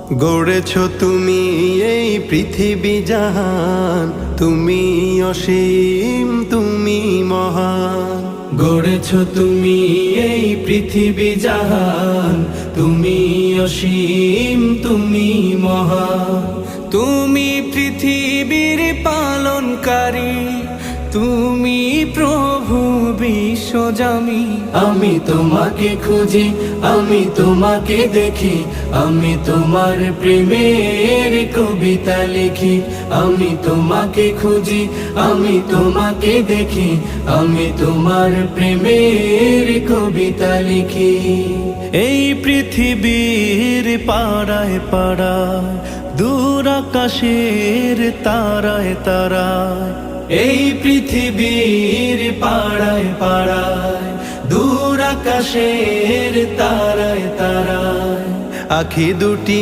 গড়েছ তুমি এই পৃথিবী জাহান, তুমি অসীম তুমি মহান। গড়েছ তুমি এই পৃথিবী জাহান, তুমি অসীম তুমি মহান। তুমি পৃথিবীর পালনকারী, তুমি প্রভু বিশ্বজামি। আমি তোমাকে খুঁজি, আমি তোমাকে দেখি, আমি তোমার প্রেমের কবিতা লিখি। আমি তোমাকে খুঁজি, আমি তোমাকে দেখি, আমি তোমার প্রেমের কবিতা লিখি। এই পৃথিবীর পাড়ায় পাড়ায়, দূর আকাশের তারায় তারায়, এই পৃথিবীর পাড়ায় পাড়ায়, দূর আকাশের তারায় তারায়, আখি দুটি